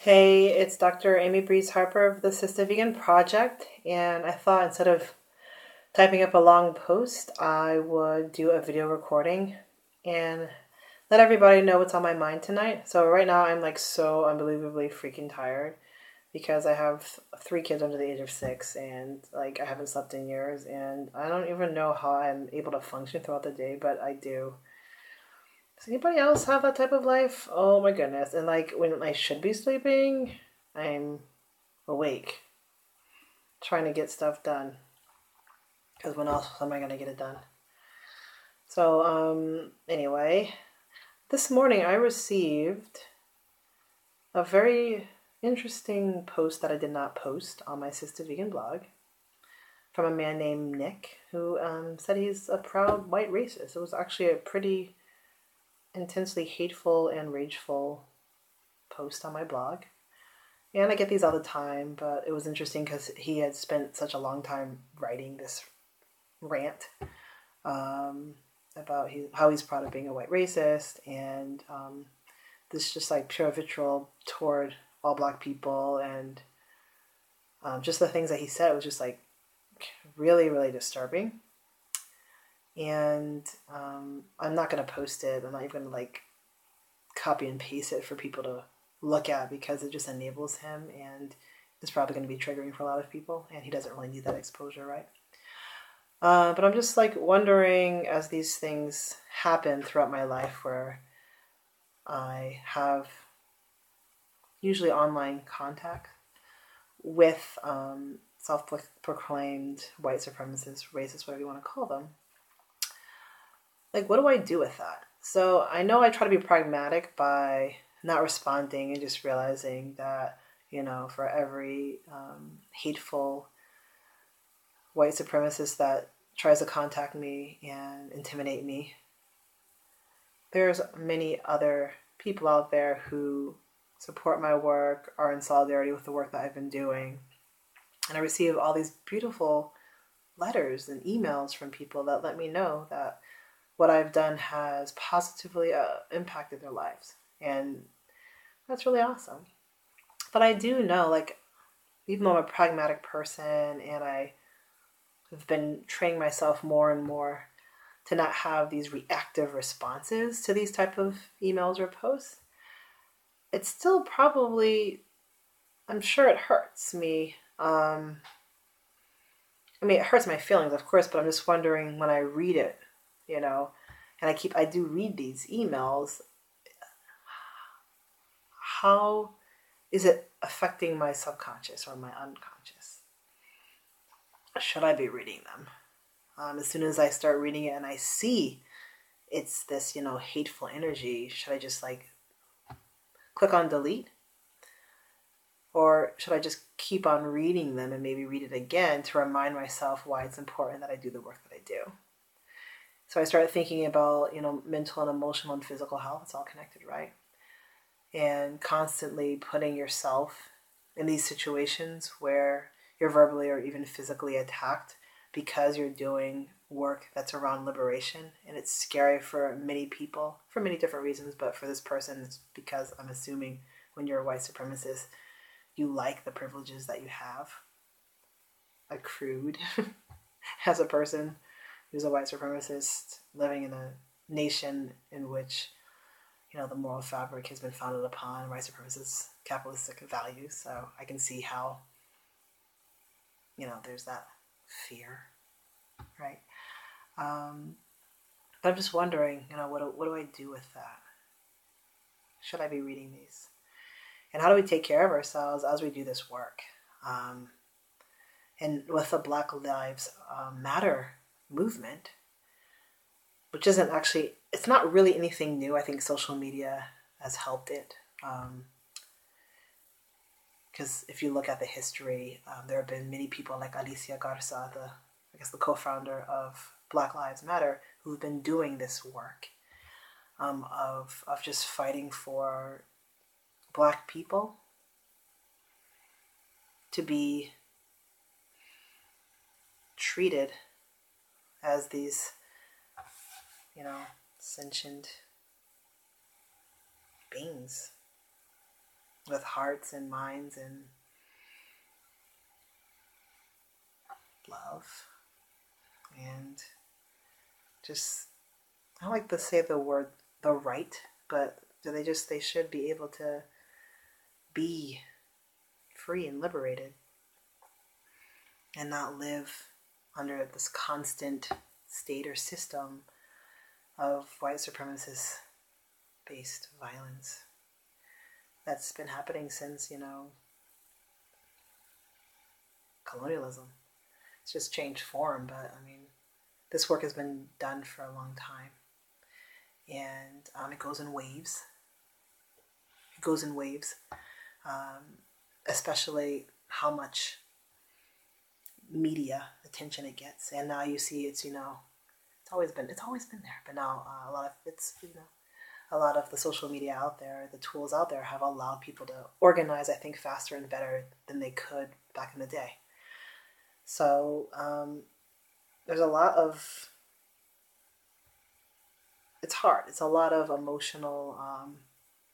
Hey, it's Dr. Amy Breeze Harper of the Sister Vegan Project, and I thought instead of typing up a long post, I would do a video recording and let everybody know what's on my mind tonight. So right now I'm like so unbelievably freaking tired because I have three kids under the age of 6 and like I haven't slept in years and I don't even know how I'm able to function throughout the day, but I do. Does anybody else have that type of life? Oh my goodness. And like when I should be sleeping, I'm awake trying to get stuff done. Because when else am I going to get it done? So, anyway, this morning I received a very interesting post that I did not post on my Sister Vegan blog from a man named Nick who said he's a proud white racist. It was actually a pretty intensely hateful and rageful post on my blog. And I get these all the time, but it was interesting because he had spent such a long time writing this rant about how he's proud of being a white racist, and this just like pure vitriol toward all black people, and just the things that he said was just like really, really disturbing. And I'm not going to post it. I'm not even going to like copy and paste it for people to look at because it just enables him, and it's probably going to be triggering for a lot of people, and he doesn't really need that exposure, right? But I'm just like wondering as these things happen throughout my life where I have usually online contact with self-proclaimed white supremacists, racists, whatever you want to call them. Like, what do I do with that? So I know I try to be pragmatic by not responding and just realizing that, for every hateful white supremacist that tries to contact me and intimidate me, there's many other people out there who support my work, are in solidarity with the work that I've been doing. And I receive all these beautiful letters and emails from people that let me know that what I've done has positively impacted their lives. And that's really awesome. But I do know, like, even though I'm a pragmatic person and I have been training myself more and more to not have these reactive responses to these type of emails or posts, it's still probably, I'm sure it hurts me. It hurts my feelings, of course, but I'm just wondering when I read it, and I do read these emails, how is it affecting my subconscious or my unconscious? Should I be reading them? As soon as I start reading it and I see it's this, hateful energy, should I just like click on delete? Or should I just keep on reading them and maybe read it again to remind myself why it's important that I do the work that I do? So I started thinking about, mental and emotional and physical health. It's all connected, right? And constantly putting yourself in these situations where you're verbally or even physically attacked because you're doing work that's around liberation. And it's scary for many people for many different reasons, but for this person, it's because I'm assuming when you're a white supremacist, you like the privileges that you have accrued as a person who's a white supremacist living in a nation in which, the moral fabric has been founded upon white supremacist capitalistic values. So I can see how, there's that fear, right? But I'm just wondering, what do I do with that? Should I be reading these? And how do we take care of ourselves as we do this work? And with the Black Lives Matter movement, which isn't actually, it's not really anything new. I think social media has helped it. Because if you look at the history, there have been many people like Alicia Garza, the co-founder of Black Lives Matter, who've been doing this work of just fighting for Black people to be treated as these, sentient beings with hearts and minds and love. And just, I don't like to say the word the right, but they should be able to be free and liberated and not live under this constant state or system of white supremacist based violence that's been happening since, colonialism. It's just changed form, but I mean, this work has been done for a long time. And it goes in waves. Especially how much media attention it gets. And now you see it's always been there, but now a lot of the social media out there, the tools out there have allowed people to organize, I think, faster and better than they could back in the day. So there's a lot of, it's hard. It's a lot of emotional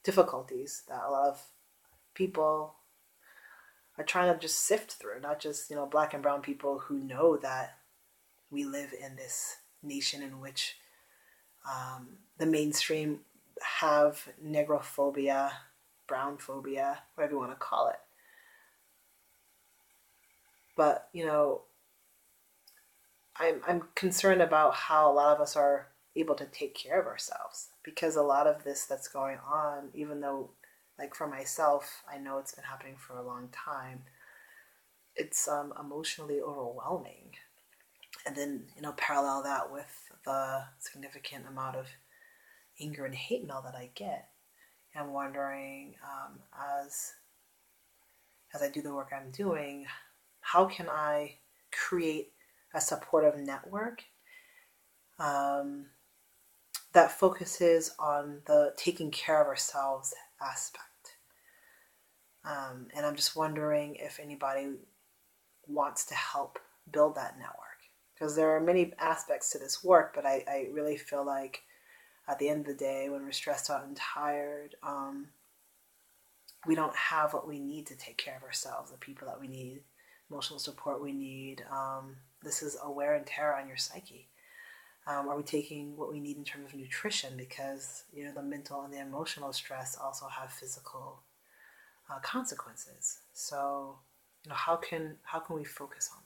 difficulties that a lot of people are trying to just sift through, not just, black and brown people who know that we live in this nation in which the mainstream have negrophobia, brown phobia, whatever you want to call it. But, I'm concerned about how a lot of us are able to take care of ourselves, because a lot of this that's going on, even though, like, for myself, I know it's been happening for a long time, it's emotionally overwhelming. And then, parallel that with the significant amount of anger and hate mail that I get. I'm wondering, as I do the work I'm doing, how can I create a supportive network that focuses on the taking care of ourselves aspect. And I'm just wondering if anybody wants to help build that network. Because there are many aspects to this work, but I really feel like at the end of the day, when we're stressed out and tired, we don't have what we need to take care of ourselves, the people that we need, emotional support we need. This is a wear and tear on your psyche. Are we taking what we need in terms of nutrition? Because, the mental and the emotional stress also have physical consequences. So, how can we focus on that?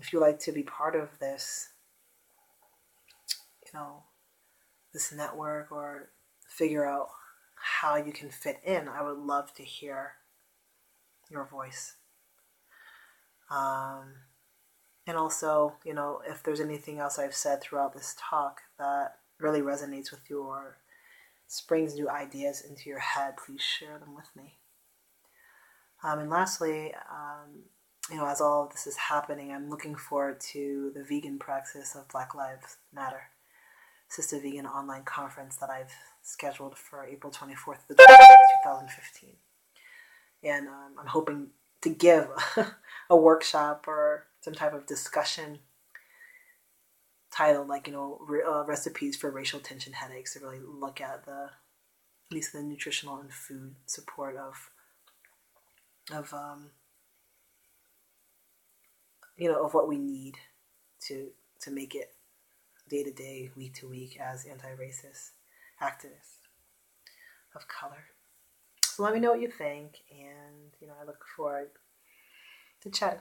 If you like to be part of this, this network, or figure out how you can fit in, I would love to hear your voice. And also, if there's anything else I've said throughout this talk that really resonates with you or springs new ideas into your head, please share them with me. And lastly, as all of this is happening, I'm looking forward to the vegan praxis of Black Lives Matter, Sister Vegan online conference that I've scheduled for April 24th to 2015. And I'm hoping to give a workshop or some type of discussion titled, recipes for racial tension headaches, to really look at at least the nutritional and food support of what we need to make it day to day, week to week, as anti-racist activists of color. So let me know what you think, and I look forward to chatting.